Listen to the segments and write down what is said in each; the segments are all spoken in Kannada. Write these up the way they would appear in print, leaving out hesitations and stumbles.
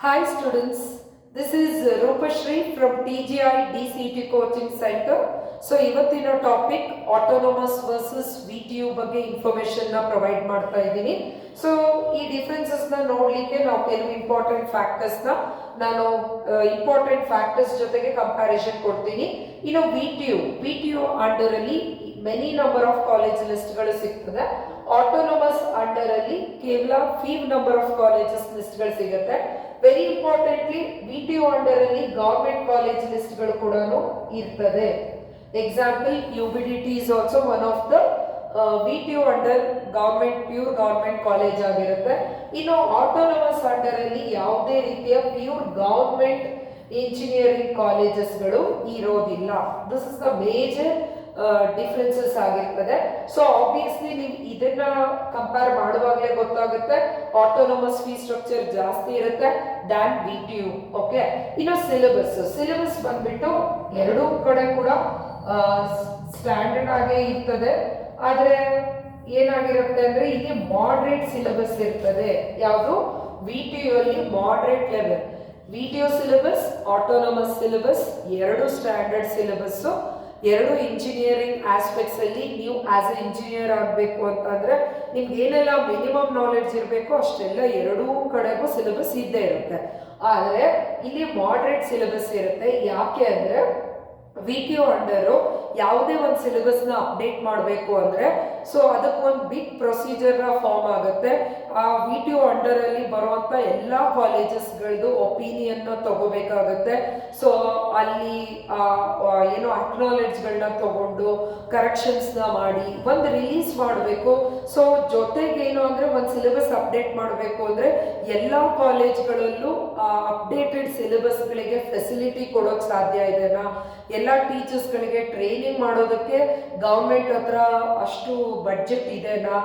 Hi students, this is Rupashri from TGI DCT Coaching Center. So ಇವತ್ತಿನ ಟಾಪಿಕ್ ಆಟೋನಮಸ್ ವರ್ಸಸ್ VTU ಬಗ್ಗೆ ಇನ್ಫಾರ್ಮೇಶನ್ ನ ಪ್ರೊವೈಡ್ ಮಾಡ್ತಾ ಇದ್ದೀನಿ. ಸೊ ಈ ಡಿಫರೆನ್ಸಸ್ ನ ನೋಡ್ಲಿಕ್ಕೆ ನಾವು ಕೆಲವು ಇಂಪಾರ್ಟೆಂಟ್ ಫ್ಯಾಕ್ಟರ್ಸ್ ನ ನಾನು ಇಂಪಾರ್ಟೆಂಟ್ ಫ್ಯಾಕ್ಟರ್ಸ್ ಜೊತೆಗೆ ಕಂಪ್ಯಾರಿಸನ್ ಕೊಡ್ತೀನಿ. ಇನ್ನು VTU ಅಂಡರ್ ಅಲ್ಲಿ many number of college list ಗಳು ಸಿಗ್ತದೆ. ಆಟೋನಮಸ್ ಅಂಡರ್ ಅಲ್ಲಿ ಕೇವಲ ಫೀವ್ ನಂಬರ್ ಆಫ್ ಕಾಲೇಜಸ್ ಲಿಸ್ಟ್ ಗಳು ಸಿಗುತ್ತೆ. ವೆರಿ ಇಂಪಾರ್ಟೆಂಟ್ಲಿ VTU ಅಂಡರ್ ಅಲ್ಲಿ ಗವರ್ಮೆಂಟ್ ಕಾಲೇಜ್ ಲಿಸ್ಟ್ ಗಳು ಕೂಡ ಇರ್ತದೆ. Example UBDT is also one of the VTU under government pure government college ಆಗಿರುತ್ತೆ. ಇನ್ನು ಆಟೋನಮಸ್ ಅಂಡರ್ ಅಲ್ಲಿ ಯಾವುದೇ ರೀತಿಯ ಪ್ಯೂರ್ ಗವರ್ಮೆಂಟ್ ಇಂಜಿನಿಯರಿಂಗ್ ಕಾಲೇಜಸ್ಗಳು ಇರೋದಿಲ್ಲ. This is the major differences ಆಗಿರ್ತದೆ. ಸೊ ಆಬ್ವಿಯಸ್ಲಿ ನೀವು ಇದನ್ನ ಕಂಪೇರ್ ಮಾಡುವಾಗಲೇ ಗೊತ್ತಾಗುತ್ತೆ ಆಟೋನಮಸ್ ಫೀ ಸ್ಟ್ರಕ್ಚರ್ ಜಾಸ್ತಿ ಇರುತ್ತೆ ದ್ಯಾನ್ VTU. ಓಕೆ, ಇನ್ನು ಸಿಲೆಬಸ್ ಬಂದ್ಬಿಟ್ಟು ಎರಡೂ ಕಡೆ ಕೂಡ ಸ್ಟ್ಯಾಂಡರ್ಡ್ ಆಗೇ ಇರ್ತದೆ. ಆದ್ರೆ ಏನಾಗಿರುತ್ತೆ ಅಂದ್ರೆ ಇಲ್ಲಿ ಮಾಡರೇಟ್ ಸಿಲೆಬಸ್ ಇರ್ತದೆ. ಯಾವುದು VTU ಅಲ್ಲಿ moderate level. VTU syllabus, autonomous syllabus ಎರಡು ಸ್ಟ್ಯಾಂಡರ್ಡ್ ಸಿಲೆಬಸ್. ಎರಡು ಇಂಜಿನಿಯರಿಂಗ್ ಆಸ್ಪೆಕ್ಟ್ಸ್ ಅಲ್ಲಿ ನೀವು ಆಸ್ ಎ ಇಂಜಿನಿಯರ್ ಆಗಬೇಕು ಅಂತಂದ್ರೆ ನಿಮ್ಗೆ ಏನೆಲ್ಲ ಮಿನಿಮಮ್ ನಾಲೆಡ್ಜ್ ಇರಬೇಕು ಅಷ್ಟೆಲ್ಲ ಎರಡೂ ಕಡೆಗೂ ಸಿಲೆಬಸ್ ಇದ್ದೇ ಇರುತ್ತೆ. ಆದರೆ ಇಲ್ಲಿ ಮಾಡರೇಟ್ ಸಿಲೆಬಸ್ ಇರುತ್ತೆ. ಯಾಕೆ ಅಂದ್ರೆ VTU ಅಂಡರು ಯಾವುದೇ ಒಂದು ಸಿಲೆಬಸ್ ನ ಅಪ್ಡೇಟ್ ಮಾಡಬೇಕು ಅಂದ್ರೆ ಸೊ ಅದಕ್ಕೆ ಒಂದು ಬಿಗ್ ಪ್ರೊಸೀಜರ್ ಫಾರ್ಮ್ ಆಗುತ್ತೆ. ಆ VTU ಅಂಡರ್ ಅಲ್ಲಿ ಬರುವಂತ ಎಲ್ಲಾ ಕಾಲೇಜಸ್ಗಳದ್ದು ಒಪಿನಿಯನ್ ತಗೋಬೇಕಾಗುತ್ತೆ. ಸೊ ಅಲ್ಲಿ ಏನೋ ಅಕ್ನಾಲೆಡ್ಜ್ಗಳನ್ನ ತಗೊಂಡು ಕರೆಕ್ಷನ್ಸ್ ನ ಮಾಡಿ ಒಂದು ರಿಲೀಸ್ ಮಾಡಬೇಕು. ಸೊ ಜೊತೆಗೆ ಏನು ಅಂದ್ರೆ ಒಂದು ಸಿಲೆಬಸ್ ಅಪ್ಡೇಟ್ ಮಾಡಬೇಕು ಅಂದ್ರೆ ಎಲ್ಲಾ ಕಾಲೇಜ್ಗಳಲ್ಲೂ ಅಪ್ಡೇಟೆಡ್ ಸಿಲೆಬಸ್ಗಳಿಗೆ ಫೆಸಿಲಿಟಿ ಕೊಡೋಕೆ ಸಾಧ್ಯ ಇದೆನಾ, ಎಲ್ಲ ಟೀಚರ್ಸ್ಗಳಿಗೆ ಟ್ರೈನಿಂಗ್ ಮಾಡೋದಕ್ಕೆ ಗೌರ್ಮೆಂಟ್ ಹತ್ರ ಅಷ್ಟು ಬಡ್ಜೆಟ್ ಇದೆನಾ,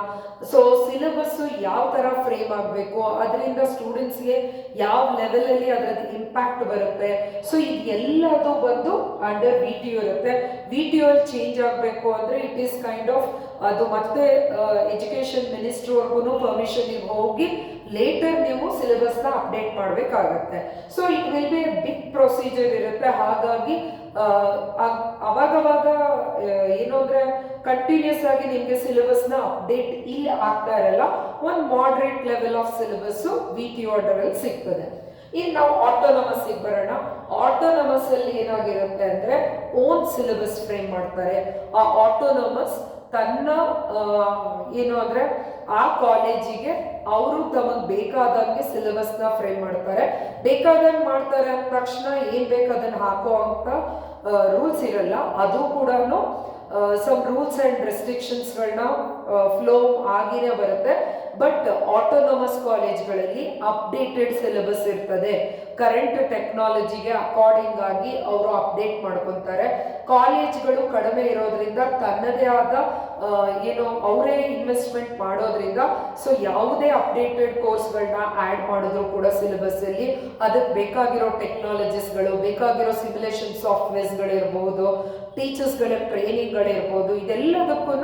ಸೊ ಸಿಲೆಬಸ್ ಯಾವ ತರ ಫ್ರೇಮ್ ಆಗಬೇಕು, ಅದರಿಂದ ಸ್ಟೂಡೆಂಟ್ಸ್ಗೆ ಯಾವ ಲೆವೆಲ್ ಅಲ್ಲಿ ಅದರದ್ದು ಇಂಪ್ಯಾಕ್ಟ್ ಬರುತ್ತೆ. ಸೊ ಇದೆಲ್ಲದು ಬಂದು ಅಂಡರ್ VTU ಇರುತ್ತೆ. VTU ಅಲ್ಲಿ ಚೇಂಜ್ ಆಗಬೇಕು ಅಂದ್ರೆ ಇಟ್ ಈಸ್ ಕೈಂಡ್ ಆಫ್ ಅದು ಮತ್ತೆ ಎಜುಕೇಶನ್ ಮಿನಿಸ್ಟ್ರಿವರೆಗೂ ಪರ್ಮಿಷನ್ ಹೋಗಿ ಲೇಟರ್ ನೀವು ಸಿಲೆಬಸ್ ನ ಅಪ್ಡೇಟ್ ಮಾಡಬೇಕಾಗತ್ತೆ. So it will be big procedure ಇರುತ್ತೆ. ಹಾಗಾಗಿ ಅವಾಗವಾಗ ಏನು ಅಂದ್ರೆ ಕಂಟಿನ್ಯೂಸ್ ಆಗಿ ನಿಮ್ಗೆ ಸಿಲೆಬಸ್ ನ ಅಪ್ಡೇಟ್ ಇಲ್ಲಿ ಆಗ್ತಾ ಇರಲ್ಲ. ಒಂದು moderate level of syllabus VTU under ಅಲ್ಲಿ ಸಿಗ್ತದೆ. ಇನ್ನು ನಾವು ಆಟೋನಮಸ್ ಬರೋಣ. ಆಟೋನಮಸ್ ಅಲ್ಲಿ ಏನಾಗಿರುತ್ತೆ ಅಂದ್ರೆ ಓನ್ ಸಿಲೆಬಸ್ ಫ್ರೇಮ್ ಮಾಡ್ತಾರೆ. ಆ ಆಟೋನಮಸ್ ತನ್ನ ಏನು ಅಂದ್ರೆ ಆ ಕಾಲೇಜಿಗೆ ಅವರು ತಮಗೆ ಬೇಕಾದಂಗೆ ಸಿಲೆಬಸ್ ನ ಫ್ರೇಮ್ ಮಾಡ್ತಾರೆ. ಬೇಕಾದಂಗೆ ಮಾಡ್ತಾರೆ ಅಂದ ತಕ್ಷಣ ಏನ್ ಬೇಕು ಅದನ್ನ ಹಾಕೋ ಅಂತ ರೂಲ್ಸ್ ಇರಲ್ಲ. ಅದು ಕೂಡ ಸಮ್ ರೂಲ್ಸ್ ಅಂಡ್ ರೆಸ್ಟ್ರಿಕ್ಷನ್ಸ್ಗಳನ್ನ ಫ್ಲೋ ಆಗಿನೇ ಬರುತ್ತೆ. ಬಟ್ ಆಟೋನಮಸ್ ಕಾಲೇಜ್ಗಳಲ್ಲಿ ಅಪ್ಡೇಟೆಡ್ ಸಿಲೆಬಸ್ ಇರ್ತದೆ. ಕರೆಂಟ್ ಟೆಕ್ನಾಲಜಿಗೆ ಅಕಾರ್ಡಿಂಗ್ ಆಗಿ ಅವರು ಅಪ್ಡೇಟ್ ಮಾಡ್ಕೊತಾರೆ. ಕಾಲೇಜ್ಗಳು ಕಡಿಮೆ ಇರೋದ್ರಿಂದ ತನ್ನದೇ ಆದ ಏನು ಅವರೇ ಇನ್ವೆಸ್ಟ್ಮೆಂಟ್ ಮಾಡೋದ್ರಿಂದ ಸೊ ಯಾವುದೇ ಅಪ್ಡೇಟೆಡ್ ಕೋರ್ಸ್ಗಳನ್ನ ಆ್ಯಡ್ ಮಾಡಿದ್ರು ಕೂಡ ಸಿಲೆಬಸ್ ಅಲ್ಲಿ ಅದಕ್ಕೆ ಬೇಕಾಗಿರೋ ಟೆಕ್ನಾಲಜೀಸ್ಗಳು, ಬೇಕಾಗಿರೋ ಸಿಮ್ಯುಲೇಷನ್ ಸಾಫ್ಟ್ವೇರ್ಸ್ಗಳಿರ್ಬೋದು, ಟೀಚರ್ಸ್ಗಳ ಟ್ರೈನಿಂಗ್ಗಳಿರ್ಬೋದು, ಇದೆಲ್ಲದಕ್ಕೂ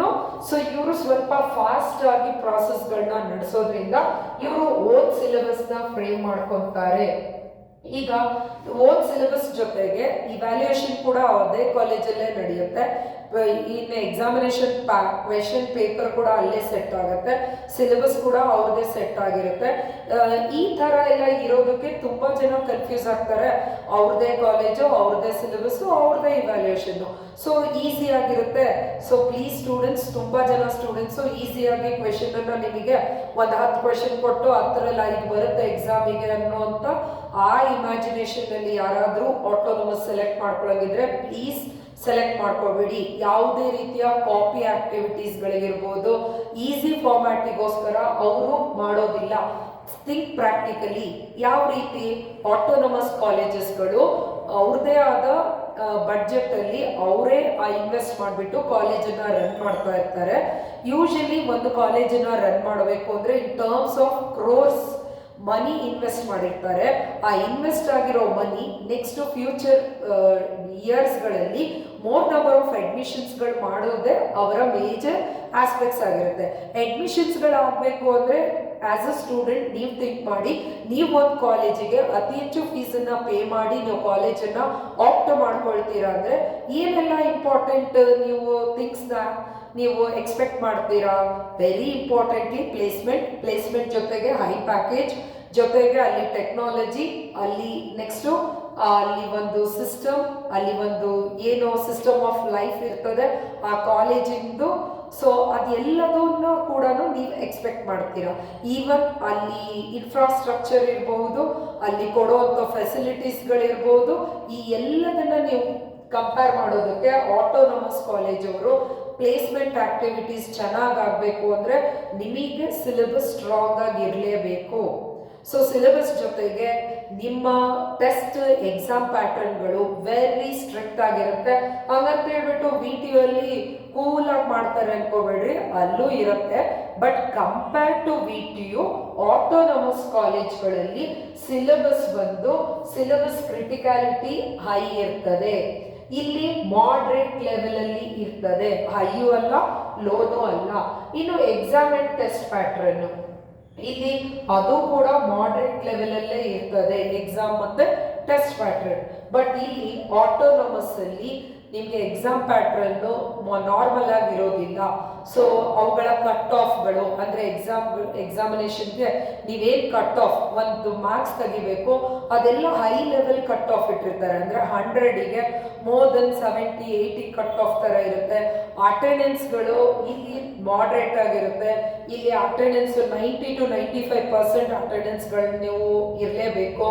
ಸೊ ಇವರು ಸ್ವಲ್ಪ ಫಾಸ್ಟ್ ಆಗಿ ಪ್ರಾಸೆಸ್ಗಳನ್ನ ನಡೆಸೋದ್ರಿಂದ ಇವರು ಓನ್ ಸಿಲೆಬಸ್ ನ ಫ್ರೇಮ್ ಮಾಡ್ಕೊತಾರೆ. ಈಗ ಓನ್ ಸಿಲೆಬಸ್ ಜೊತೆಗೆ ಇವ್ಯಾಲ್ಯೂಯೇಷನ್ ಕೂಡ ಅದೇ ಕಾಲೇಜಲ್ಲೇ ನಡೆಯುತ್ತೆ. ಇನ್ನು ಎಕ್ಸಾಮಿನೇಷನ್ ಕ್ವೆಶನ್ ಪೇಪರ್ ಕೂಡ ಅಲ್ಲೇ ಸೆಟ್ ಆಗುತ್ತೆ. ಸಿಲೆಬಸ್ ಕೂಡ ಅವ್ರದ್ದೇ ಸೆಟ್ ಆಗಿರುತ್ತೆ. ಈ ತರ ಎಲ್ಲ ಇರೋದಕ್ಕೆ ತುಂಬಾ ಜನ ಕನ್ಫ್ಯೂಸ್ ಆಗ್ತಾರೆ. ಅವ್ರದೇ ಕಾಲೇಜು, ಅವ್ರದೇ ಸಿಲೆಬಸ್, ಅವ್ರದೇ ಇವ್ಯಾಲ್ಯೂಯೇಷನ್. ಸೊ ಈಸಿ ಆಗಿರುತ್ತೆ. ಸೊ ಪ್ಲೀಸ್ ಸ್ಟೂಡೆಂಟ್ಸ್, ತುಂಬಾ ಜನ ಸ್ಟೂಡೆಂಟ್ಸ್ ಈಸಿಯಾಗಿ ಕ್ವೆಶನ್ ಅನ್ನ ನಿಮಗೆ ಒಂದು 10 ಕ್ವೆಶನ್ ಕೊಟ್ಟು 10ರಲ್ಲಿ 5 ಬರುತ್ತೆ ಎಕ್ಸಾಮಿಗೆ ಅನ್ನೋಂಥ ಆ ಇಮ್ಯಾಜಿನೇಷನ್ ಅಲ್ಲಿ ಯಾರಾದ್ರೂ ಆಟೋನಮಸ್ ಸೆಲೆಕ್ಟ್ ಮಾಡ್ಕೊಳ್ಳೋಂಗಿದ್ರೆ ಪ್ಲೀಸ್ ಸೆಲೆಕ್ಟ್ ಮಾಡ್ಕೋಬೇಡಿ. ಯಾವುದೇ ರೀತಿಯ ಕಾಪಿ ಆಕ್ಟಿವಿಟೀಸ್ ಗಳಿಗಿರ್ಬೋದು, ಈಸಿ ಫಾರ್ಮ್ಯಾಟಿಗೋಸ್ಕರ ಅವರು ಮಾಡೋದಿಲ್ಲ. Think practically. ಯಾವ ರೀತಿ ಆಟೋನಮಸ್ ಕಾಲೇಜಸ್ಗಳು ಅವ್ರದೇ ಆದ ಬಡ್ಜೆಟ್ ಅಲ್ಲಿ ಅವರೇ ಇನ್ವೆಸ್ಟ್ ಮಾಡಿಬಿಟ್ಟು ಕಾಲೇಜನ್ನ ರನ್ ಮಾಡ್ತಾ ಇರ್ತಾರೆ. ಯೂಶಲಿ ಒಂದು ಕಾಲೇಜನ್ನ ರನ್ ಮಾಡಬೇಕು ಅಂದ್ರೆ in terms of crores money invest ಮಾಡಿರ್ತಾರೆ. ಆ ಇನ್ವೆಸ್ಟ್ ಆಗಿರೋ ಮನಿ ನೆಕ್ಸ್ಟ್ ಫ್ಯೂಚರ್ ಇಯರ್ಸ್ಗಳಲ್ಲಿ ಮೋರ್ ನಂಬರ್ ಆಫ್ ಅಡ್ಮಿಷನ್ಸ್ಗಳು ಮಾಡೋದೇ ಅವರ ಮೇಜರ್ ಆಸ್ಪೆಕ್ಟ್ಸ್ ಆಗಿರುತ್ತೆ. ಅಡ್ಮಿಷನ್ಸ್ಗಳು ಆಗಬೇಕು ಅಂದರೆ ಆಸ್ ಅ ಸ್ಟೂಡೆಂಟ್ ನೀವು ಥಿಂಕ್ ಮಾಡಿ, ನೀವು ಒಂದು ಕಾಲೇಜಿಗೆ ಅತಿ ಹೆಚ್ಚು ಫೀಸನ್ನು ಪೇ ಮಾಡಿ ನೀವು ಕಾಲೇಜನ್ನು ಆಪ್ಟ್ ಮಾಡ್ಕೊಳ್ತೀರಾ ಅಂದರೆ ಏನೆಲ್ಲ ಇಂಪಾರ್ಟೆಂಟ್ ನೀವು ಥಿಂಗ್ಸ್ನ ನೀವು ಎಕ್ಸ್ಪೆಕ್ಟ್ ಮಾಡ್ತೀರಾ? ವೆರಿ ಇಂಪಾರ್ಟೆಂಟ್ಲಿ ಪ್ಲೇಸ್ಮೆಂಟ್ ಜೊತೆಗೆ ಹೈ ಪ್ಯಾಕೇಜ್, ಜೊತೆಗೆ ಅಲ್ಲಿ ಟೆಕ್ನಾಲಜಿ, ಅಲ್ಲಿ ನೆಕ್ಸ್ಟು ಅಲ್ಲಿ ಒಂದು ಸಿಸ್ಟಮ್, ಅಲ್ಲಿ ಒಂದು ಏನು ಸಿಸ್ಟಮ್ ಆಫ್ ಲೈಫ್ ಇರ್ತದೆ ಆ ಕಾಲೇಜಿಂದು. ಸೊ ಅದೆಲ್ಲದನ್ನ ಕೂಡ ನೀವು ಎಕ್ಸ್ಪೆಕ್ಟ್ ಮಾಡ್ತೀರಾ. ಈವನ್ ಅಲ್ಲಿ ಇನ್ಫ್ರಾಸ್ಟ್ರಕ್ಚರ್ ಇರಬಹುದು, ಅಲ್ಲಿ ಕೊಡುವಂಥ ಫೆಸಿಲಿಟೀಸ್ಗಳಿರ್ಬೋದು, ಈ ಎಲ್ಲದನ್ನ ನೀವು ಕಂಪೇರ್ ಮಾಡೋದಕ್ಕೆ ಆಟೋನಮಸ್ ಕಾಲೇಜ್ ಅವರು ಪ್ಲೇಸ್ಮೆಂಟ್ ಆಕ್ಟಿವಿಟೀಸ್ ಚೆನ್ನಾಗಾಗಬೇಕು ಅಂದರೆ ನಿಮಗೆ ಸಿಲೆಬಸ್ ಸ್ಟ್ರಾಂಗ್ ಆಗಿ ಇರಲೇಬೇಕು. ಸೊ ಸಿಲೆಬಸ್ ಜೊತೆಗೆ ನಿಮ್ಮ ಟೆಸ್ಟ್ ಎಕ್ಸಾಮ್ ಪ್ಯಾಟರ್ನ್ಗಳು ವೆರಿ ಸ್ಟ್ರಿಕ್ಟ್ ಆಗಿರುತ್ತೆ. ಹಂಗಂತ ಹೇಳ್ಬಿಟ್ಟು VTU ಅಲ್ಲಿ ಕೂಲಾಗಿ ಮಾಡ್ತಾರೆ ಅನ್ಕೋಬೇಡ್ರಿ, ಅಲ್ಲೂ ಇರುತ್ತೆ. But compare to VTU autonomous ಕಾಲೇಜ್ಗಳಲ್ಲಿ ಸಿಲೆಬಸ್ ಕ್ರಿಟಿಕಾಲಿಟಿ ಹೈ ಇರ್ತದೆ. ಇಲ್ಲಿ ಮಾಡ್ರೇಟ್ ಲೆವೆಲ್ ಅಲ್ಲಿ ಇರ್ತದೆ, ಹೈಯೂ ಅಲ್ಲ ಲೋನೂ ಅಲ್ಲ. ಇನ್ನು ಎಕ್ಸಾಮ್ ಅಂಡ್ ಟೆಸ್ಟ್ ಪ್ಯಾಟ್ರನ್ ಇಲ್ಲಿ ಅದು ಕೂಡ ಮಾಡ್ರೇಟ್ ಲೆವೆಲ್ ಅಲ್ಲೇ ಇರ್ತದೆ, ಎಕ್ಸಾಮ್ ಮತ್ತೆ ಟೆಸ್ಟ್ ಪ್ಯಾಟ್ರನ್. ಬಟ್ ಇಲ್ಲಿ ಆಟೋನಮಸ್ ಅಲ್ಲಿ ನಿಮಗೆ ಎಕ್ಸಾಮ್ ಪ್ಯಾಟ್ರನ್ ನಾರ್ಮಲ್ ಆಗಿರೋದಿಲ್ಲ. ಸೊ ಅವುಗಳ ಕಟ್ ಆಫ್ಗಳು ಅಂದರೆ ಎಕ್ಸಾಮಿನೇಷನ್ಗೆ ನೀವೇನು ಕಟ್ ಆಫ್ ಒಂದು ಮಾರ್ಕ್ಸ್ ತೆಗಿಬೇಕು ಅದೆಲ್ಲ ಹೈ ಲೆವೆಲ್ ಕಟ್ ಆಫ್ ಇಟ್ಟಿರ್ತಾರೆ. ಅಂದರೆ 100ಗೆ ಮೋರ್ ದೆನ್ 70-80 ಕಟ್ ಆಫ್ ಥರ ಇರುತ್ತೆ. ಅಟೆಂಡೆನ್ಸ್ಗಳು ಇಲ್ಲಿ ಮಾಡ್ರೇಟ್ ಆಗಿರುತ್ತೆ. ಇಲ್ಲಿ ಅಟೆಂಡೆನ್ಸ್ 90 to 95% ಅಟೆಂಡೆನ್ಸ್ಗಳು ನೀವು ಇರಲೇಬೇಕು.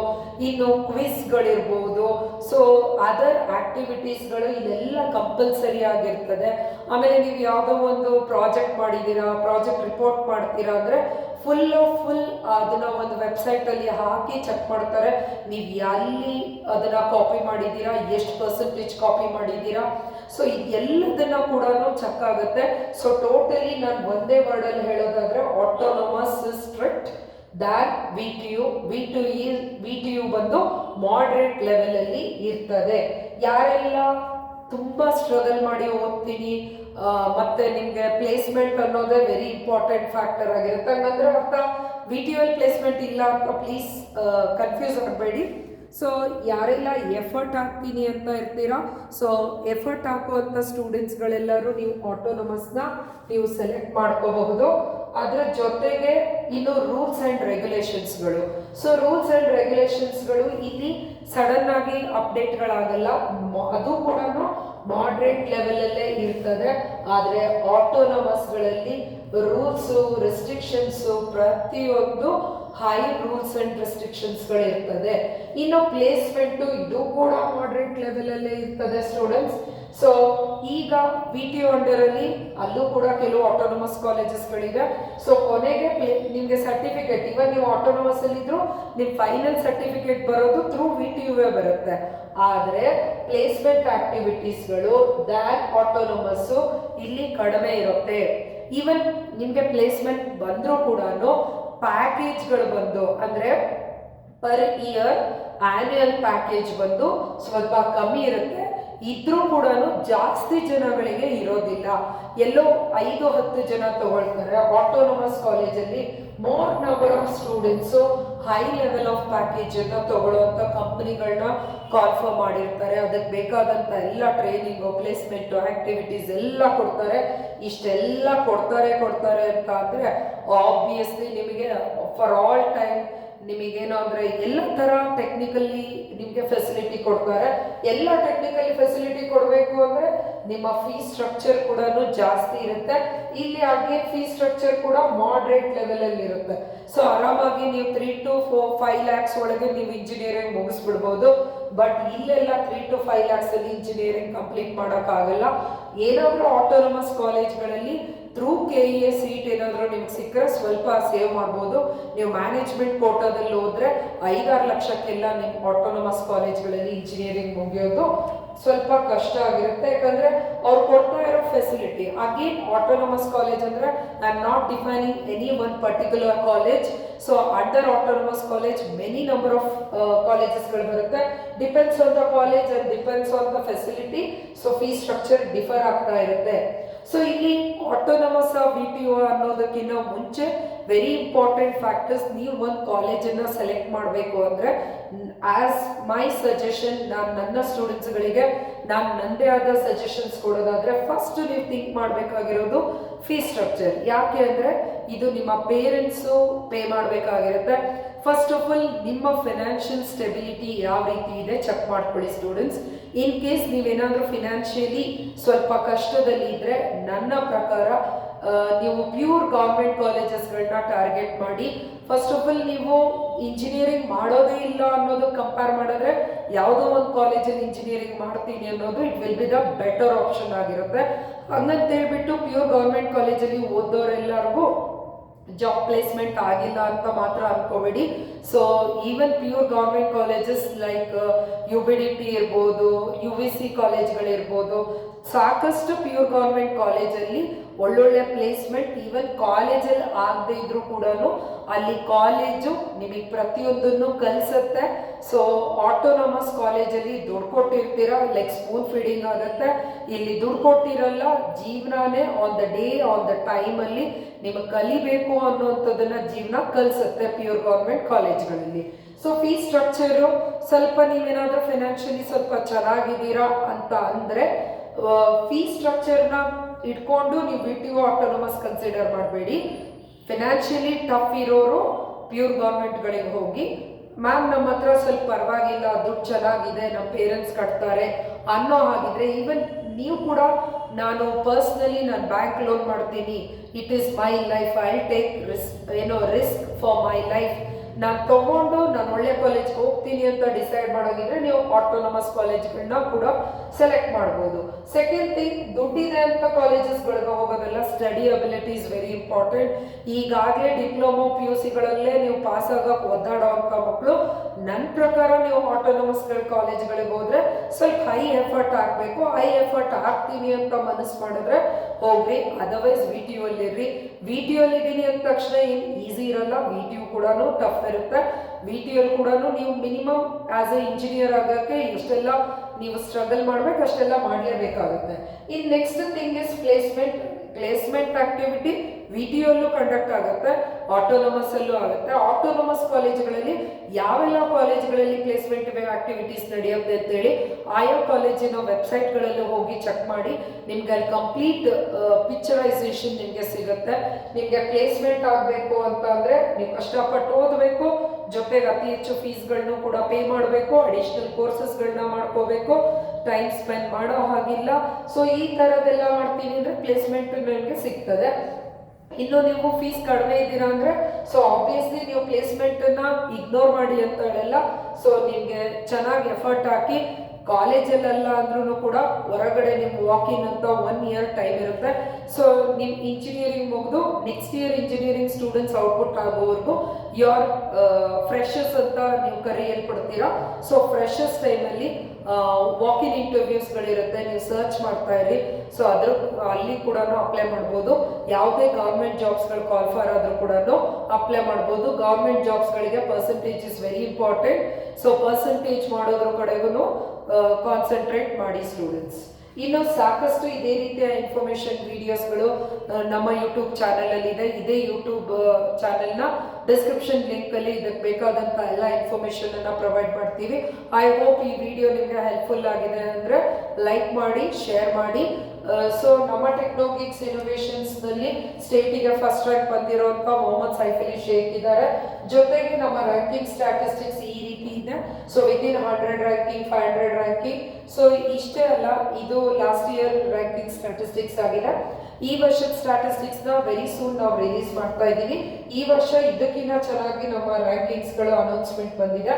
ಇನ್ನು ಕ್ವಿಸ್ಗಳಿರ್ಬೋದು, ಸೊ ಅದರ್ ಆಕ್ಟಿವಿಟೀಸ್ಗಳು ಇಲ್ಲೆಲ್ಲ ಕಂಪಲ್ಸರಿ ಆಗಿರ್ತದೆ. ಆಮೇಲೆ ನೀವು ಯಾವುದೋ ಒಂದು ಪ್ರಾಜೆಕ್ಟ್ ಮಾಡಿದ್ದೀರಾ, ಪ್ರಾಜೆಕ್ಟ್ ರಿಪೋರ್ಟ್ ಮಾಡ್ತೀರಾ ಅಂದರೆ ಫುಲ್ ಅದನ್ನ ಒಂದು ವೆಬ್ಸೈಟಲ್ಲಿ ಹಾಕಿ ಚೆಕ್ ಮಾಡ್ತಾರೆ ನೀವು ಎಲ್ಲಿ ಅದನ್ನ ಕಾಪಿ ಮಾಡಿದ್ದೀರಾ, ಎಷ್ಟು ಪರ್ಸೆಂಟೇಜ್ ಕಾಪಿ ಮಾಡಿದ್ದೀರಾ. ಸೊ ಇದೆಲ್ಲದನ್ನ ಕೂಡ ಚೆಕ್ ಆಗುತ್ತೆ. ಸೊ ಟೋಟಲಿ ನಾನು ಒಂದೇ ವರ್ಡಲ್ಲಿ ಹೇಳೋದಾದ್ರೆ ಆಟೋನಮಸ್ ಸ್ಟ್ರಿಕ್ಟ್ ದ್ಯಾನ್ VTU ಬಂದು ಮಾಡ್ರೇಟ್ ಲೆವೆಲ್ ಅಲ್ಲಿ ಇರ್ತದೆ. ಯಾರೆಲ್ಲ ತುಂಬಾ ಸ್ಟ್ರಗಲ್ ಮಾಡಿ ಓದ್ತೀನಿ ಮತ್ತೆ ನಿಮ್ಗೆ ಪ್ಲೇಸ್ಮೆಂಟ್ ಅನ್ನೋದೇ ವೆರಿ ಇಂಪಾರ್ಟೆಂಟ್ ಫ್ಯಾಕ್ಟರ್ ಆಗಿರುತ್ತೆ, ಹಂಗಂದ್ರೆ ಅರ್ಥ VTU ಅಲ್ಲಿ ಪ್ಲೇಸ್ಮೆಂಟ್ ಇಲ್ಲ ಅಂತ ಪ್ಲೀಸ್ ಕನ್ಫ್ಯೂಸ್ ಆಗಬೇಡಿ. ಸೊ ಯಾರೆಲ್ಲ ಎಫರ್ಟ್ ಹಾಕ್ತೀನಿ ಅಂತ ಇರ್ತೀರಾ, ಸೊ ಎಫರ್ಟ್ ಹಾಕುವಂಥ ಸ್ಟೂಡೆಂಟ್ಸ್ಗಳೆಲ್ಲರೂ ನೀವು ಆಟೋನಮಸ್ನ ನೀವು ಸೆಲೆಕ್ಟ್ ಮಾಡ್ಕೋಬಹುದು. ಅದರ ಜೊತೆಗೆ ಇನ್ನು ರೂಲ್ಸ್ ಆ್ಯಂಡ್ ರೆಗ್ಯುಲೇಷನ್ಸ್ಗಳು. ಸೊ ರೂಲ್ಸ್ ಆ್ಯಂಡ್ ರೆಗ್ಯುಲೇಷನ್ಸ್ಗಳು ಇಲ್ಲಿ ಸಡನ್ ಆಗಿ ಅಪ್ಡೇಟ್ಗಳಾಗಲ್ಲ, ಅದು ಕೂಡ ಮಾಡ್ರೇಟ್ ಲೆವೆಲಲ್ಲೇ ಇರ್ತದೆ. ಆದರೆ ಆಟೋನಮಸ್ಗಳಲ್ಲಿ ರೂಲ್ಸು ರೆಸ್ಟ್ರಿಕ್ಷನ್ಸು ಪ್ರತಿಯೊಂದು ಹೈ ರೂಲ್ಸ್ ಅಂಡ್ ರೆಸ್ಟ್ರಿಕ್ಷನ್ಸ್ಗಳಿರ್ತದೆ. ಇನ್ನು ಪ್ಲೇಸ್ಮೆಂಟು ಇದು ಕೂಡ ಮಾಡ್ರೇಟ್ ಲೆವೆಲಲ್ಲೇ ಇರ್ತದೆ ಸ್ಟೂಡೆಂಟ್ಸ್. ಸೊ ಈಗ VTU ಅಂಡರಲ್ಲಿ ಅಲ್ಲೂ ಕೂಡ ಕೆಲವು ಆಟೋನಮಸ್ ಕಾಲೇಜಸ್ಗಳಿದೆ. ಸೊ ಕೊನೆಗೆ ನಿಮಗೆ ಸರ್ಟಿಫಿಕೇಟ್, ಇವನ್ ನೀವು ಆಟೋನಮಸ್ ಅಲ್ಲಿದ್ರು ನಿಮ್ಮ ಫೈನಲ್ ಸರ್ಟಿಫಿಕೇಟ್ ಬರೋದು ಥ್ರೂ VTU ಬರುತ್ತೆ. ಆದರೆ ಪ್ಲೇಸ್ಮೆಂಟ್ ಆಕ್ಟಿವಿಟೀಸ್ಗಳು ದ್ಯಾನ್ ಆಟೋನಮಸ್ಸು ಇಲ್ಲಿ ಕಡಿಮೆ ಇರುತ್ತೆ. ಈವನ್ ನಿಮಗೆ ಪ್ಲೇಸ್ಮೆಂಟ್ ಬಂದರೂ ಕೂಡ ಪ್ಯಾಕೇಜ್ಗಳು ಬಂದು ಅಂದರೆ ಪರ್ ಇಯರ್ ಆನ್ಯುಯಲ್ ಪ್ಯಾಕೇಜ್ ಬಂದು ಸ್ವಲ್ಪ ಕಮ್ಮಿ ಇರುತ್ತೆ. ಇದ್ರೂ ಕೂಡ ಜಾಸ್ತಿ ಜನಗಳಿಗೆ ಇರೋದಿಲ್ಲ, ಎಲ್ಲೋ 5-10 ಜನ ತಗೊಳ್ತಾರೆ. ಆಟೋನಮಸ್ ಕಾಲೇಜಲ್ಲಿ more number of students high level of package ಅನ್ನು ತಗೊಳ್ಳುವಂಥ ಕಂಪ್ನಿಗಳನ್ನ ಕಾನ್ಫರ್ಮ್ ಮಾಡಿರ್ತಾರೆ. ಅದಕ್ಕೆ ಬೇಕಾದಂಥ ಎಲ್ಲ ಟ್ರೈನಿಂಗು, ಪ್ಲೇಸ್ಮೆಂಟು, ಆಕ್ಟಿವಿಟೀಸ್ ಎಲ್ಲ ಕೊಡ್ತಾರೆ. ಇಷ್ಟೆಲ್ಲ ಕೊಡ್ತಾರೆ ಅಂತ ಅಂದರೆ ಆಬ್ವಿಯಸ್ಲಿ ನಿಮಗೆ ಫಾರ್ ಆಲ್ ಟೈಮ್ ನಿಮಗೇನು ಅಂದರೆ ಎಲ್ಲ ಥರ ಟೆಕ್ನಿಕಲಿ ನಿಮಗೆ ಫೆಸಿಲಿಟಿ ಕೊಡ್ತಾರೆ. ಎಲ್ಲ ಟೆಕ್ನಿಕಲಿ ಫೆಸಿಲಿಟಿ ಕೊಡಬೇಕು ಅಂದರೆ ನಿಮ್ಮ ಫೀಸ್ ಸ್ಟ್ರಕ್ಚರ್ ಕೂಡ ಜಾಸ್ತಿ ಇರುತ್ತೆ. ಇಲ್ಲಿ ಹಾಗೆ ಫೀಸ್ ಸ್ಟ್ರಕ್ಚರ್ ಕೂಡ ಮಾಡ್ರೇಟ್ ಲೆವೆಲಲ್ಲಿ ಇರುತ್ತೆ. ಸೊ ಆರಾಮಾಗಿ ನೀವು 3 to 5 lakhs ಒಳಗೆ ನೀವು ಇಂಜಿನಿಯರಿಂಗ್ ಮುಗಿಸ್ಬಿಡ್ಬೋದು. ಬಟ್ ಇಲ್ಲೆಲ್ಲ 3 to 5 lakhs ಅಲ್ಲಿ ಇಂಜಿನಿಯರಿಂಗ್ ಕಂಪ್ಲೀಟ್ ಮಾಡೋಕ್ಕಾಗಲ್ಲ. ಏನಾದರೂ ಆಟೋನಮಸ್ ಕಾಲೇಜ್ಗಳಲ್ಲಿ ಥ್ರೂ KEA ಸೀಟ್ ಏನಾದರೂ ನಿಮ್ಗೆ ಸಿಕ್ಕರೆ ಸ್ವಲ್ಪ ಸೇವ್ ಮಾಡ್ಬೋದು. ನೀವು ಮ್ಯಾನೇಜ್ಮೆಂಟ್ ಕೋಟಾದಲ್ಲಿ ಹೋದರೆ 5-6 ಲಕ್ಷಕ್ಕೆಲ್ಲ ನಿಮ್ಮ ಆಟೋನಮಸ್ ಕಾಲೇಜ್ಗಳಲ್ಲಿ ಇಂಜಿನಿಯರಿಂಗ್ ಮುಗಿಯೋದು ಸ್ವಲ್ಪ ಕಷ್ಟ ಆಗಿರುತ್ತೆ. ಯಾಕಂದರೆ ಅವ್ರು ಕೊಡ್ತಾ ಇರೋ ಫೆಸಿಲಿಟಿ ಅಗೇನ್ ಆಟೋನಮಸ್ ಕಾಲೇಜ್ ಅಂದರೆ I am not defining any one particular college. So under autonomous college many number of ಕಾಲೇಜಸ್ಗಳು ಬರುತ್ತೆ. Depends on the college and depends on the facility. So fees structure differ ಆಗ್ತಾ ಇರುತ್ತೆ. ಸೊ ಇಲ್ಲಿ ಆಟೋನಮಸ್ VTO ಅನ್ನೋದಕ್ಕಿಂತ ಮುಂಚೆ ವೆರಿ ಇಂಪಾರ್ಟೆಂಟ್ ಫ್ಯಾಕ್ಟರ್ಸ್, ನೀವು ಒಂದು ಕಾಲೇಜನ್ನು ಸೆಲೆಕ್ಟ್ ಮಾಡಬೇಕು ಅಂದರೆ ಆಸ್ ಮೈ ಸಜೆಷನ್, ನನ್ನ ಸ್ಟೂಡೆಂಟ್ಸ್ಗಳಿಗೆ ನನ್ನದೇ ಆದ ಸಜೆಷನ್ಸ್ ಕೊಡೋದಾದ್ರೆ ಫಸ್ಟ್ ನೀವು ಥಿಂಕ್ ಮಾಡಬೇಕಾಗಿರೋದು ಫೀ ಸ್ಟ್ರಕ್ಚರ್. ಯಾಕೆ ಅಂದರೆ ಇದು ನಿಮ್ಮ ಪೇರೆಂಟ್ಸು ಪೇ ಮಾಡಬೇಕಾಗಿರುತ್ತೆ. ಫಸ್ಟ್ ಆಫ್ ಆಲ್ ನಿಮ್ಮ ಫಿನಾನ್ಷಿಯಲ್ ಸ್ಟೆಬಿಲಿಟಿ ಯಾವ ರೀತಿ ಇದೆ ಚೆಕ್ ಮಾಡ್ಕೊಳ್ಳಿ ಸ್ಟೂಡೆಂಟ್ಸ್. ಇನ್ ಕೇಸ್ ನೀವೇನಾದರೂ ಫಿನಾನ್ಷಿಯಲಿ ಸ್ವಲ್ಪ ಕಷ್ಟದಲ್ಲಿ ಇದ್ದರೆ ನನ್ನ ಪ್ರಕಾರ ನೀವು ಪ್ಯೂರ್ ಗೌರ್ಮೆಂಟ್ ಕಾಲೇಜಸ್ಗಳನ್ನ ಟಾರ್ಗೆಟ್ ಮಾಡಿ. ಫಸ್ಟ್ ಆಫ್ ಆಲ್ ನೀವು ಇಂಜಿನಿಯರಿಂಗ್ ಮಾಡೋದೇ ಇಲ್ಲ ಅನ್ನೋದು ಕಂಪೇರ್ ಮಾಡಿದ್ರೆ ಯಾವುದೋ ಒಂದು ಕಾಲೇಜಲ್ಲಿ ಇಂಜಿನಿಯರಿಂಗ್ ಮಾಡ್ತೀನಿ ಅನ್ನೋದು it will B the better option ಆಗಿರುತ್ತೆ. ಹಂಗಂತ ಹೇಳ್ಬಿಟ್ಟು ಪ್ಯೂರ್ ಗೌರ್ಮೆಂಟ್ ಕಾಲೇಜಲ್ಲಿ ಓದೋರೆಲ್ಲರಿಗೂ ಜಾಬ್ ಪ್ಲೇಸ್ಮೆಂಟ್ ಆಗಿಲ್ಲ ಅಂತ ಮಾತ್ರ ಅನ್ಕೋಬೇಡಿ. So even pure government colleges like UBDT ಇರ್ಬೋದು, UVC ಕಾಲೇಜ್ಗಳಿರ್ಬೋದು, ಸಾಕಷ್ಟು ಪ್ಯೂರ್ ಗೌರ್ಮೆಂಟ್ ಕಾಲೇಜಲ್ಲಿ ಒಳ್ಳೊಳ್ಳೆ ಪ್ಲೇಸ್ಮೆಂಟ್ ಈವನ್ ಕಾಲೇಜಲ್ಲಿ ಆಗದೆ ಇದ್ರೂ ಕೂಡ ಅಲ್ಲಿ ಕಾಲೇಜು ನಿಮಗೆ ಪ್ರತಿಯೊಂದನ್ನು ಕಲಿಸುತ್ತೆ. ಸೊ ಆಟೋನಮಸ್ ಕಾಲೇಜಲ್ಲಿ ದುಡ್ಡು ಕೊಟ್ಟಿರ್ತೀರ, ಲೈಕ್ ಸ್ಪೂನ್ ಫೀಡಿಂಗ್ ಆಗುತ್ತೆ. ಇಲ್ಲಿ ದುಡ್ಡು ಕೊಟ್ಟಿರಲ್ಲ, ಜೀವನನೇ on the day on the ಟೈಮಲ್ಲಿ ನಿಮಗೆ ಕಲಿಬೇಕು ಅನ್ನುವಂಥದ್ದನ್ನ ಜೀವನ ಕಲಿಸುತ್ತೆ ಪ್ಯೂರ್ ಗೌರ್ಮೆಂಟ್ ಕಾಲೇಜ್ಗಳಲ್ಲಿ. ಸೊ ಫೀ ಸ್ಟ್ರಕ್ಚರು ಸ್ವಲ್ಪ ನೀವೇನಾದರೂ ಫಿನಾನ್ಷಿಯಲಿ ಸ್ವಲ್ಪ ಚೆನ್ನಾಗಿದ್ದೀರಾ ಅಂತ ಅಂದರೆ ಫೀ ಸ್ಟ್ರಕ್ಚರ್ನ ಇಟ್ಕೊಂಡು ನೀವು VTO ಆಟೋನಮಸ್ ಕನ್ಸಿಡರ್ ಮಾಡಬೇಡಿ. ಫಿನಾನ್ಷಿಯಲಿ ಟಫ್ ಇರೋರು ಪ್ಯೂರ್ ಗೌರ್ಮೆಂಟ್ಗಳಿಗೆ ಹೋಗಿ, ಮ್ಯಾಮ್ ನಮ್ಮ ಹತ್ರ ಸ್ವಲ್ಪ ಪರವಾಗಿಲ್ಲ, ದುಡ್ಡು ಚೆನ್ನಾಗಿದೆ, ನಮ್ಮ ಪೇರೆಂಟ್ಸ್ ಕಟ್ತಾರೆ ಅನ್ನೋ ಹಾಗಿದ್ರೆ ಈವನ್ ನೀವು ಕೂಡ ನಾನು ಪರ್ಸ್ನಲಿ ನಾನು ಬ್ಯಾಂಕ್ ಲೋನ್ ಮಾಡ್ತೀನಿ, it is my life, I take risk for my life, ನಾನು ತಗೊಂಡು ನಾನು ಒಳ್ಳೆ ಕಾಲೇಜ್ಗೆ ಹೋಗ್ತೀನಿ ಅಂತ ಡಿಸೈಡ್ ಮಾಡೋದಿದ್ರೆ ನೀವು ಆಟೋನಮಸ್ ಕಾಲೇಜ್ಗಳನ್ನ ಕೂಡ ಸೆಲೆಕ್ಟ್ ಮಾಡ್ಬೋದು. ಸೆಕೆಂಡ್ ಥಿಂಗ್, ದುಡ್ಡಿದೆ ಅಂತ ಕಾಲೇಜಸ್ಗಳಿಗೆ ಹೋಗೋದಲ್ಲ, study ability is very important. ಈಗಾಗಲೇ ಡಿಪ್ಲೊಮೊ PUCಗಳಲ್ಲೇ ನೀವು ಪಾಸ್ ಆಗೋಕೆ ಒದ್ದಾಡೋ ಅಂತ ಮಕ್ಕಳು ನನ್ನ ಪ್ರಕಾರ ನೀವು ಆಟೋನಮಸ್ಗಳ ಕಾಲೇಜ್ಗಳಿಗೆ ಹೋದ್ರೆ ಸ್ವಲ್ಪ ಹೈ ಎಫರ್ಟ್ ಹಾಕಬೇಕು. ಹೈ ಎಫರ್ಟ್ ಹಾಕ್ತೀನಿ ಅಂತ ಮನಸ್ಸು ಮಾಡಿದ್ರೆ ಹೋಗ್ರಿ, ಅದರ್ವೈಸ್ VTO ಅಲ್ಲಿರ್ರಿ. VTO ಅಲ್ಲಿದ್ದೀನಿ ಅಂದ ತಕ್ಷಣ ಏನು ಈಸಿ ಇರಲ್ಲ, VTO ಕೂಡ ಟಫ್ ಇರುತ್ತೆ. VTO ಕೂಡ ನೀವು ಮಿನಿಮಮ್ ಆಸ್ ಎ ಇಂಜಿನಿಯರ್ ಆಗೋಕ್ಕೆ ಎಷ್ಟೆಲ್ಲ ನೀವು ಸ್ಟ್ರಗಲ್ ಮಾಡ್ಬೇಕು ಅಷ್ಟೆಲ್ಲ ಮಾಡಲೇಬೇಕಾಗುತ್ತೆ. In next thing is placement activity VTO ಅಲ್ಲೂ ಕಂಡಕ್ಟ್ ಆಗುತ್ತೆ, ಆಟೋನಮಸ್ ಅಲ್ಲೂ ಆಗುತ್ತೆ. ಆಟೋನಮಸ್ ಕಾಲೇಜುಗಳಲ್ಲಿ ಯಾವೆಲ್ಲ ಕಾಲೇಜುಗಳಲ್ಲಿ ಪ್ಲೇಸ್ಮೆಂಟ್ ಆಕ್ಟಿವಿಟೀಸ್ ನಡೆಯುತ್ತೆ ಅಂತೇಳಿ ಆಯಾ ಕಾಲೇಜಿನ ವೆಬ್ಸೈಟ್ಗಳಲ್ಲೂ ಹೋಗಿ ಚೆಕ್ ಮಾಡಿ, ನಿಮ್ಗೆ ಅಲ್ಲಿ ಕಂಪ್ಲೀಟ್ ಪಿಕ್ಚರೈಸೇಷನ್ ನಿಮಗೆ ಸಿಗುತ್ತೆ. ನಿಮಗೆ ಪ್ಲೇಸ್ಮೆಂಟ್ ಆಗಬೇಕು ಅಂತ ಅಂದರೆ ನೀವು ಕಷ್ಟಪಟ್ಟು ಓದಬೇಕು, ಜೊತೆಗೆ ಅತಿ ಹೆಚ್ಚು ಫೀಸ್ಗಳನ್ನು ಕೂಡ ಪೇ ಮಾಡಬೇಕು, ಅಡಿಷನಲ್ ಕೋರ್ಸಸ್ಗಳನ್ನ ಮಾಡ್ಕೋಬೇಕು, ಟೈಮ್ ಸ್ಪೆಂಡ್ ಮಾಡೋ ಹಾಗಿಲ್ಲ. ಸೊ ಈ ಥರದ್ದೆಲ್ಲ ಮಾಡ್ತೀನಿ ಅಂದರೆ ಪ್ಲೇಸ್ಮೆಂಟ್ ನನಗೆ ಸಿಗ್ತದೆ. ಇನ್ನು ನೀವು ಫೀಸ್ ಕಡಿಮೆ ಇದ್ದೀರಾ ಅಂದರೆ ಸೊ ಆಬ್ವಿಯಸ್ಲಿ ನೀವು ಪ್ಲೇಸ್ಮೆಂಟನ್ನು ಇಗ್ನೋರ್ ಮಾಡಿ ಅಂತ ಹೇಳಲ್ಲ. ಸೊ ನಿಮಗೆ ಚೆನ್ನಾಗಿ ಎಫರ್ಟ್ ಹಾಕಿ ಕಾಲೇಜಲ್ಲೆಲ್ಲ ಅಂದ್ರೂ ಕೂಡ ಹೊರಗಡೆ ನಿಮ್ಗೆ ವಾಕಿನ್ ಅಂತ 1 ಇಯರ್ ಟೈಮ್ ಇರುತ್ತೆ. ಸೊ ನೀವು ಇಂಜಿನಿಯರಿಂಗ್ ಮುಗಿದು next year engineering students output ಆಗೋವರೆಗೂ ಯಾರ್ ಫ್ರೆಶರ್ಸ್ ಅಂತ ನೀವು ಕರೆಯಲ್ಪಡ್ತೀರಾ. ಸೊ ಫ್ರೆಶರ್ಸ್ ಟೈಮಲ್ಲಿ ವಾಕಿನ್ ಇಂಟರ್ವ್ಯೂಸ್ಗಳಿರುತ್ತೆ, ನೀವು ಸರ್ಚ್ ಮಾಡ್ತಾ ಇರಿ. ಸೊ ಅಲ್ಲಿ ಕೂಡ ಅಪ್ಲೈ ಮಾಡ್ಬೋದು. ಯಾವುದೇ ಗೌರ್ಮೆಂಟ್ ಜಾಬ್ಸ್ಗಳು ಕ್ವಾಲಿಫೈರ್ ಆದರೂ ಕೂಡ ಅಪ್ಲೈ ಮಾಡ್ಬೋದು. ಗೌರ್ಮೆಂಟ್ ಜಾಬ್ಸ್ಗಳಿಗೆ percentage is very important. So percentage ಮಾಡೋದ್ರ ಕಡೆಗೂ ಕಾನ್ಸಂಟ್ರೇಟ್ ಮಾಡಿ ಸ್ಟೂಡೆಂಟ್ಸ್. ಇನ್ನು ಸಾಕಷ್ಟು ಇದೇ ರೀತಿಯ ಇನ್ಫಾರ್ಮೇಶನ್ ವಿಡಿಯೋಸ್ಗಳು ನಮ್ಮ ಯೂಟ್ಯೂಬ್ ಚಾನಲಲ್ಲಿ ಇದೆ. ಇದೇ ಯೂಟ್ಯೂಬ್ ಚಾನೆಲ್ನ ಡಿಸ್ಕ್ರಿಪ್ಷನ್ ಲಿಂಕಲ್ಲಿ ಇದಕ್ಕೆ ಬೇಕಾದಂಥ ಎಲ್ಲ ಇನ್ಫಾರ್ಮೇಷನ್ ಅನ್ನು ಪ್ರೊವೈಡ್ ಮಾಡ್ತೀವಿ. ಐ ಹೋಪ್ ಈ ವಿಡಿಯೋ ನಿಮಗೆ ಹೆಲ್ಪ್ಫುಲ್ ಆಗಿದೆ ಅಂದರೆ ಲೈಕ್ ಮಾಡಿ, ಶೇರ್ ಮಾಡಿ. ಸೊ ನಮ್ಮ ಟೆಕ್ನೋಗಿಕ್ಸ್ ಇನೋವೇಷನ್ಸ್ನಲ್ಲಿ ಸ್ಟೇಟಿಗೆ ಫಸ್ಟ್ ರ್ಯಾಂಕ್ ಬಂದಿರೋಂಥ ಮೊಹಮ್ಮದ್ ಸೈಫ್ ಅಲಿ ಶೇಖ್ ಇದ್ದಾರೆ. ಜೊತೆಗೆ ನಮ್ಮ ರ್ಯಾಂಕಿಂಗ್ ಸ್ಟ್ಯಾಟಿಸ್ಟಿಕ್ಸ್ ಈ ರೀತಿ ಇದೆ. So within 100 ranking, 500 ranking. So ಇಷ್ಟೇ ಅಲ್ಲ, ಇದು ಲಾಸ್ಟ್ ಇಯರ್ ರ್ಯಾಂಕಿಂಗ್ ಸ್ಟ್ಯಾಟಿಸ್ಟಿಕ್ಸ್ ಆಗಿದೆ. ಈ ವರ್ಷದ ಸ್ಟ್ಯಾಟಿಸ್ಟಿಕ್ಸ್ನ ವೆರಿ ಸೂನ್ ನಾವು ರಿಲೀಸ್ ಮಾಡ್ತಾ ಇದ್ದೀವಿ. ಈ ವರ್ಷ ಇದಕ್ಕಿಂತ ಚೆನ್ನಾಗಿ ನಮ್ಮ ರ್ಯಾಂಕಿಂಗ್ಸ್ಗಳು ಅನೌನ್ಸ್ಮೆಂಟ್ ಬಂದಿದೆ.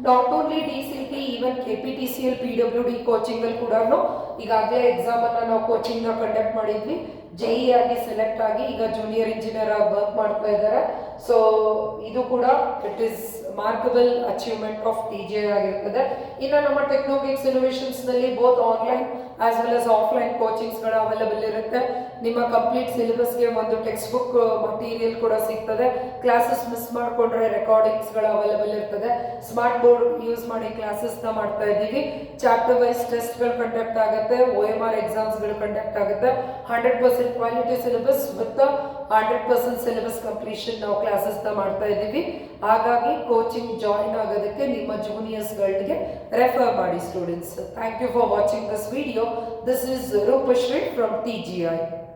Not only DCT, even KPTCL, PWD ಕೋಚಿಂಗಲ್ಲಿ ಕೂಡ ಈಗಾಗಲೇ ಎಕ್ಸಾಮನ್ನು ನಾವು ಕೋಚಿಂಗ್ನ ಕಂಡಕ್ಟ್ ಮಾಡಿದ್ವಿ. JE ಆಗಿ ಸೆಲೆಕ್ಟ್ ಆಗಿ ಈಗ ಜೂನಿಯರ್ ಇಂಜಿನಿಯರ್ ಆಗಿ ವರ್ಕ್ ಮಾಡ್ತಾ ಇದ್ದಾರೆ. ಸೊ ಇದು ಕೂಡ it is remarkable achievement of TGI ಆಗಿರ್ತದೆ. ಇನ್ನು ನಮ್ಮ ಟೆಕ್ನೋಗಿಕ್ಸ್ ಇನೋವೇಷನ್ಸ್ ನಲ್ಲಿ both online as well as offline ಕೋಚಿಂಗ್ಸ್ಗಳು ಅವೈಲಬಲ್ ಇರುತ್ತೆ. ನಿಮ್ಮ ಕಂಪ್ಲೀಟ್ ಸಿಲೆಬಸ್ಗೆ ಒಂದು ಟೆಕ್ಸ್ಟ್ ಬುಕ್ ಮಟೀರಿಯಲ್ ಕೂಡ ಸಿಗ್ತದೆ. ಕ್ಲಾಸಸ್ ಮಿಸ್ ಮಾಡಿಕೊಂಡ್ರೆ ರೆಕಾರ್ಡಿಂಗ್ಸ್ಗಳು ಅವೈಲಬಲ್ ಇರ್ತದೆ. ಸ್ಮಾರ್ಟ್ ಬೋರ್ಡ್ ಯೂಸ್ ಮಾಡಿ ಕ್ಲಾಸಸ್ನ ಮಾಡ್ತಾ ಇದ್ದೀವಿ. ಚಾಪ್ಟರ್ ವೈಸ್ ಟೆಸ್ಟ್ಗಳು ಕಂಡಕ್ಟ್ ಆಗುತ್ತೆ. OMR ಎಕ್ಸಾಮ್ಸ್ಗಳು ಕಂಡಕ್ಟ್ ಆಗುತ್ತೆ. 100% quality syllabus with 100% syllabus completion ನಾವು ಕ್ಲಾಸಸ್ನ ಮಾಡ್ತಾ ಇದ್ದೀವಿ. ಹಾಗಾಗಿ ಕೋಚಿಂಗ್ ಜಾಯಿನ್ ಆಗೋದಕ್ಕೆ ನಿಮ್ಮ ಜೂನಿಯರ್ಸ್ಗಳಿಗೆ ರೆಫರ್ ಮಾಡಿ students. Thank you for watching this video. This is Rupashri from TGI.